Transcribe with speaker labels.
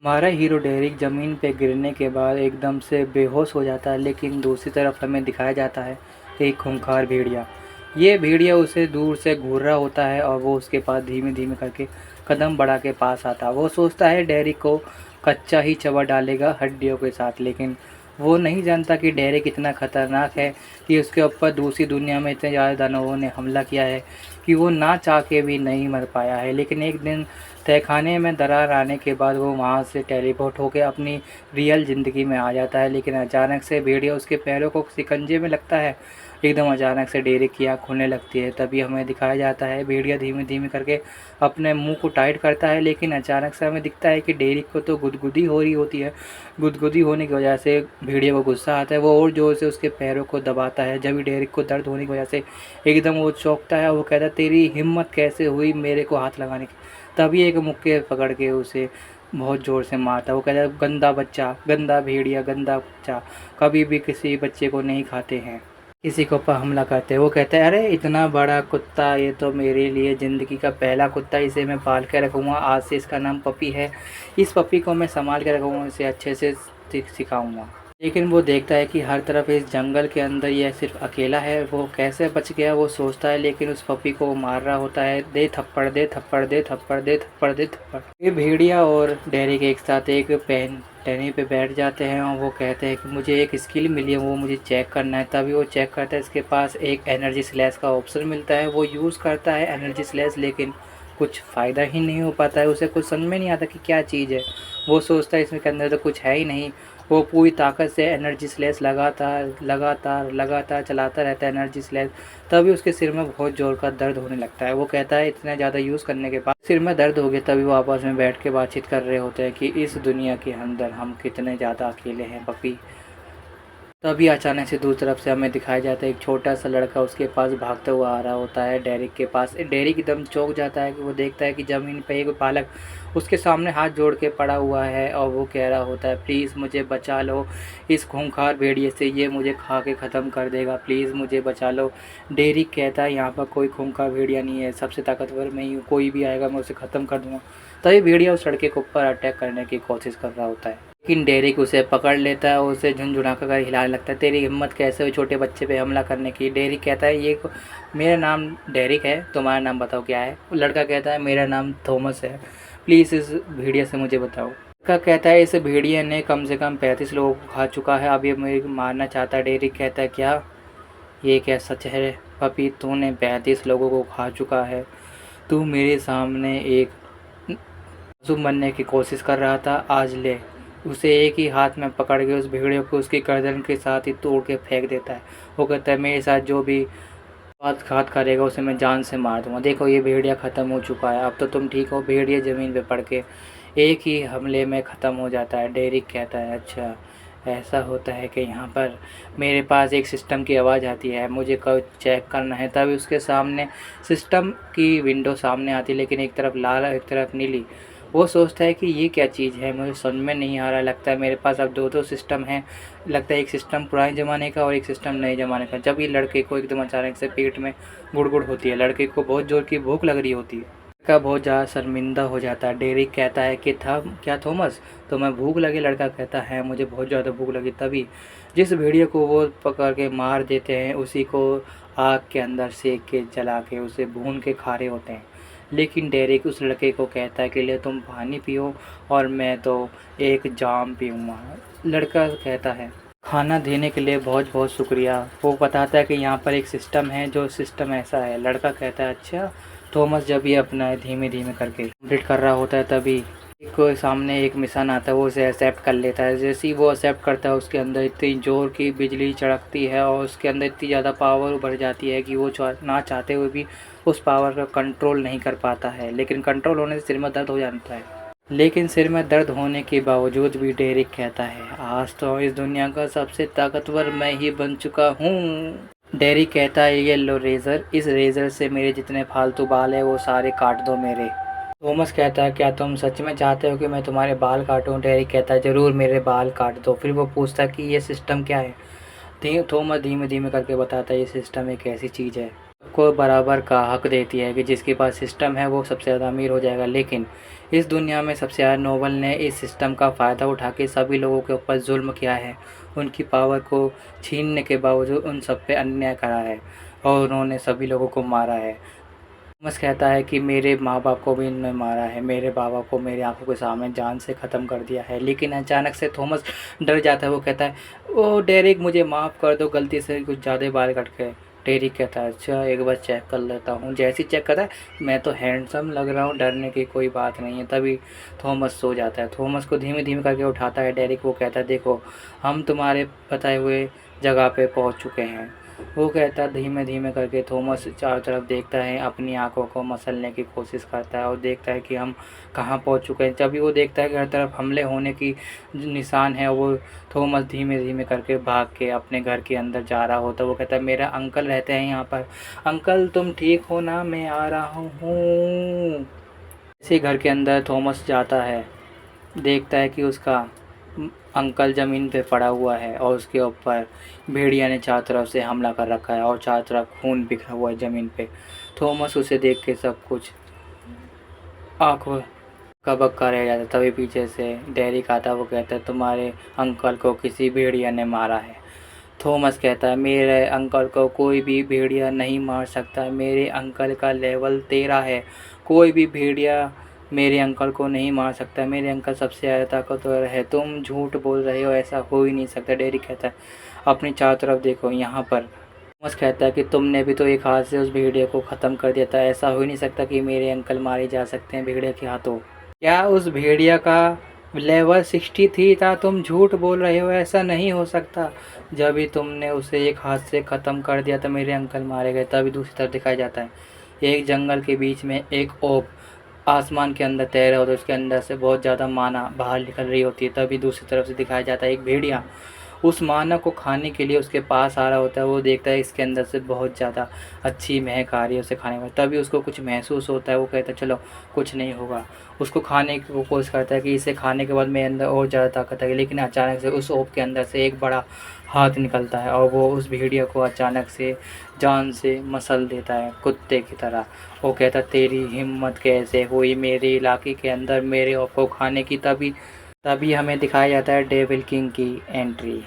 Speaker 1: हमारा hero Derek ज़मीन पे गिरने के बाद एकदम से बेहोश हो जाता है, लेकिन दूसरी तरफ हमें दिखाया जाता है एक खूंखार भेड़िया। ये भेड़िया उसे दूर से घूर रहा होता है और वो उसके पास धीमे धीमे करके कदम बढ़ा के पास आता है। वो सोचता है डेरिक को कच्चा ही चबा डालेगा हड्डियों के साथ, लेकिन वो नहीं जानता कि डेरिक इतना खतरनाक है कि उसके ऊपर दूसरी दुनिया में इतने ज़्यादा दानवों ने हमला किया है कि वो ना चाह के भी नहीं मर पाया है। लेकिन एक दिन तहखाने में दरार आने के बाद वो वहाँ से टेलीपोर्ट होकर अपनी रियल ज़िंदगी में आ जाता है, लेकिन अचानक से भेड़िया उसके पैरों को शिकंजे में लगता है। एकदम अचानक से डेरिक की आँख खुलने लगती है। तभी हमें दिखाया जाता है भेड़िया धीमे धीमे करके अपने मुंह को टाइट करता है, लेकिन अचानक से हमें दिखता है कि डेरिक को तो गुदगुदी हो रही होती है। गुदगुदी होने की वजह से भेड़िया को गुस्सा आता है। वो और ज़ोर से उसके पैरों को दबाता है। जब भी डेरिक को दर्द होने की वजह से एकदम वो चौंकता है। वो कहता है, तेरी हिम्मत कैसे हुई मेरे को हाथ लगाने की। तभी एक मुक्के पकड़ के उसे बहुत ज़ोर से मारता है। वो कहता है, गंदा बच्चा, गंदा भेड़िया, गंदा बच्चा, कभी भी किसी बच्चे को नहीं खाते हैं, किसी के ऊपर हमला करते हैं। वो कहता है, अरे इतना बड़ा कुत्ता, ये तो मेरे लिए ज़िंदगी का पहला कुत्ता, इसे मैं पाल के रखूँगा। आज से इसका नाम पपी है। इस पपी को मैं संभाल के रखूँगा, इसे अच्छे से सिखाऊँगा। लेकिन वो देखता है कि हर तरफ इस जंगल के अंदर यह सिर्फ अकेला है। वो कैसे बच गया वो सोचता है, लेकिन उस पपी को वो मार रहा होता है। दे थप्पड़, दे थप्पड़, दे थप्पड़, दे थप्पड़, दे थप्पड़। ये भेड़िया और डेरिक एक साथ एक टहनी पे बैठ जाते हैं और वो कहते हैं कि मुझे एक स्किल मिली है, वो मुझे चेक करना है। तभी वो चेक करता है, इसके पास एक एनर्जी स्लैश का ऑप्शन मिलता है। वो यूज़ करता है एनर्जी स्लैश, लेकिन कुछ फ़ायदा ही नहीं हो पाता है। उसे कुछ समझ में नहीं आता कि क्या चीज़ है। वो सोचता है इसमें के अंदर तो कुछ है ही नहीं। वो पूरी ताकत से एनर्जी स्लैश लगातार चलाता रहता है एनर्जी स्लैश। तभी उसके सिर में बहुत ज़ोर का दर्द होने लगता है। वो कहता है इतना ज़्यादा यूज़ करने के बाद सिर में दर्द हो गया। तभी वो आपस में बैठ के बातचीत कर रहे होते हैं कि इस दुनिया के अंदर हम कितने ज़्यादा अकेले हैं पपी। तभी अचानक से दूसरी तरफ से हमें दिखाया जाता है एक छोटा सा लड़का उसके पास भागता हुआ आ रहा होता है डेरिक के पास। डेरिक एकदम चौंक जाता है कि वो देखता है कि ज़मीन पर एक बालक उसके सामने हाथ जोड़ के पड़ा हुआ है और वो कह रहा होता है, प्लीज़ मुझे बचा लो इस खूंखार भेड़िए से, ये मुझे खा के ख़त्म कर देगा, प्लीज़ मुझे बचा लो। डेरिक कहता है, यहाँ पर कोई खूंखार भेड़िया नहीं है, सबसे ताकतवर मैं ही हूँ, कोई भी आएगा मैं उसे ख़त्म कर दूँगा। तभी भेड़िया उस लड़के के ऊपर अटैक करने की कोशिश कर रहा होता है, लेकिन डेरिक उसे पकड़ लेता है और उसे झुनझुना कर हिलाने लगता है। तेरी हिम्मत कैसे हुई छोटे बच्चे पे हमला करने की। डेरिक कहता है, ये मेरा नाम डेरिक है, तुम्हारा नाम बताओ क्या है। लड़का कहता है, मेरा नाम थॉमस है, प्लीज़ इस भेड़िया से मुझे बताओ। लड़का कहता है, इस भेड़िया ने कम से कम 35 लोगों को खा चुका है, अब ये मुझे मारना चाहता है। डेरिक कहता है, क्या ये क्या सच है पपी, तूने 35 लोगों को खा चुका है? तू मेरे सामने एक मासूम बनने की कोशिश कर रहा था, आज ले। उसे एक ही हाथ में पकड़ के उस भेड़िया को उसकी गर्दन के साथ ही तोड़ के फेंक देता है। वो कहता है, मेरे साथ जो भी घात करेगा उसे मैं जान से मार दूंगा। देखो ये भेड़िया ख़त्म हो चुका है, अब तो तुम ठीक हो। भेड़िया ज़मीन पे पड़ के एक ही हमले में ख़त्म हो जाता है। डेरिक कहता है, अच्छा ऐसा होता है कि यहाँ पर मेरे पास एक सिस्टम की आवाज़ आती है, मुझे कब चेक करना है। तभी उसके सामने सिस्टम की विंडो सामने आती है, लेकिन एक तरफ लाल एक तरफ नीली। वो सोचता है कि ये क्या चीज़ है, मुझे समझ में नहीं आ रहा। लगता है मेरे पास अब दो सिस्टम हैं। लगता है एक सिस्टम पुराने ज़माने का और एक सिस्टम नए ज़माने का। जब ये लड़के को एकदम अचानक से पेट में गुड़गुड़ होती है, लड़के को बहुत ज़ोर की भूख लग रही होती है। लड़का बहुत ज़्यादा शर्मिंदा हो जाता है। डेरिक कहता है कि था क्या थॉमस, तुम्हें भूख लगी? लड़का कहता है, मुझे बहुत ज़्यादा भूख लगी। तभी जिस भेड़िया को वो पकड़ के मार देते हैं उसी को आग के अंदर सेक के जला के उसे भून के खा रहे होते हैं। लेकिन डेरिक उस लड़के को कहता है कि ले तुम पानी पियो और मैं तो एक जाम पीऊँगा। लड़का कहता है, खाना देने के लिए बहुत बहुत शुक्रिया। वो बताता है कि यहाँ पर एक सिस्टम है, जो सिस्टम ऐसा है। लड़का कहता है, अच्छा। थॉमस जब ये अपना धीमे धीमे करके कंप्लीट कर रहा होता है, तभी एक सामने एक मिशन आता है, वो उसे एक्सेप्ट कर लेता है। जैसे ही वो एक्सेप्ट करता है, उसके अंदर इतनी ज़ोर की बिजली चड़कती है और उसके अंदर इतनी ज़्यादा पावर बढ़ जाती है कि वो ना चाहते हुए भी उस पावर का कंट्रोल नहीं कर पाता है। लेकिन कंट्रोल होने से सिर में दर्द हो जाता है। लेकिन सिर में दर्द होने के बावजूद भी डेरिक कहता है, आज तो इस दुनिया का सबसे ताकतवर मैं ही बन चुका हूँ। डेरिक कहता है, ये लो रेज़र, इस रेज़र से मेरे जितने फालतू बाल है वो सारे काट दो मेरे। थॉमस कहता है, क्या तुम सच में चाहते हो कि मैं तुम्हारे बाल काटूं? डेरिक कहता है, ज़रूर मेरे बाल काट दो। फिर वो पूछता है कि ये सिस्टम क्या है। थॉमस धीमे धीमे करके बताता है, ये सिस्टम एक ऐसी चीज़ है को बराबर का हक देती है कि जिसके पास सिस्टम है वो सबसे ज़्यादा अमीर हो जाएगा, लेकिन इस दुनिया में सबसे ज़्यादा नोबल ने इस सिस्टम का फ़ायदा उठा के सभी लोगों के ऊपर जुल्म किया है। उनकी पावर को छीनने के बावजूद उन सब पे अन्याय करा है और उन्होंने सभी लोगों को मारा है। थॉमस कहता है कि मेरे माँ-बाप को भी इन्होंने मारा है, मेरे बाबा को मेरी आँखों के सामने जान से ख़त्म कर दिया है। लेकिन अचानक से थॉमस डर जाता है, वो कहता है, ओह डेरिक मुझे माफ़ कर दो, गलती से कुछ ज़्यादा बाल कट गए। डेरिक कहता है, अच्छा एक बार चेक कर लेता हूँ। जैसे ही चेक करता है, मैं तो हैंडसम लग रहा हूँ, डरने की कोई बात नहीं है। तभी थॉमस सो जाता है। थॉमस को धीमे-धीमे करके उठाता है डेरिक, वो कहता है, देखो हम तुम्हारे बताए हुए जगह पे पहुँच चुके हैं। वो कहता धीमे-धीमे करके थॉमस चारों तरफ देखता है, अपनी आँखों को मसलने की कोशिश करता है और देखता है कि हम कहाँ पहुँच चुके हैं। जभी वो देखता है कि हर तरफ हमले होने की निशान है, वो थॉमस धीमे-धीमे करके भाग के अपने घर के अंदर जा रहा होता है। वो कहता है, मेरा अंकल रहते हैं यहाँ पर, अंकल तुम ठीक हो ना, मैं आ रहा हूँ। इसी घर के अंदर थॉमस जाता है, देखता है कि उसका अंकल ज़मीन पे पड़ा हुआ है और उसके ऊपर भेड़िया ने चारों तरफ से हमला कर रखा है और चारों तरफ खून बिखरा हुआ है ज़मीन पे। थॉमस उसे देख के सब कुछ आँखों का बक्का रह जाता है। तभी पीछे से डेरिक आता है, वो कहता है, तुम्हारे अंकल को किसी भेड़िया ने मारा है। थॉमस कहता है, मेरे अंकल को कोई भी भेड़िया नहीं मार सकता, मेरे अंकल का लेवल 13 है, कोई भी भेड़िया मेरे अंकल को नहीं मार सकता, मेरे अंकल सबसे ज़्यादा ताकतवर है, तुम झूठ बोल रहे हो, ऐसा हो ही नहीं सकता। डेरिक कहता है, अपनी चारों तरफ देखो यहाँ पर। थॉमस कहता है कि तुमने भी तो एक हाथ से उस भेड़िया को ख़त्म कर दिया था, ऐसा हो ही नहीं सकता कि मेरे अंकल मारे जा सकते हैं भेड़िया के हाथों। क्या उस भेड़िया का लेवल 63 था? तुम झूठ बोल रहे हो, ऐसा नहीं हो सकता। जब भी तुमने उसे एक हाथ से ख़त्म कर दिया तो मेरे अंकल मारे गए। तभी दूसरी तरफ दिखाया जाता है, एक जंगल के बीच में एक ओप आसमान के अंदर तैर रहा होता है, उसके अंदर से बहुत ज़्यादा माना बाहर निकल रही होती है। तभी दूसरी तरफ से दिखाया जाता है, एक भेड़िया उस माना को खाने के लिए उसके पास आ रहा होता है। वो देखता है इसके अंदर से बहुत ज़्यादा अच्छी महक आ रही है उसे खाने में। तभी उसको कुछ महसूस होता है, वो कहता है चलो कुछ नहीं होगा। उसको खाने की वो कोशिश करता है कि इसे खाने के बाद मेरे अंदर और ज़्यादा ताकत आएगी। लेकिन अचानक से उस ओप के अंदर से एक बड़ा हाथ निकलता है और वो उस भेड़िया को अचानक से जान से मसल देता है कुत्ते की तरह। वो कहता, तेरी हिम्मत कैसे हुई मेरे इलाके के अंदर मेरे ओप को खाने की। तभी हमें दिखाया जाता है डेविल किंग की एंट्री।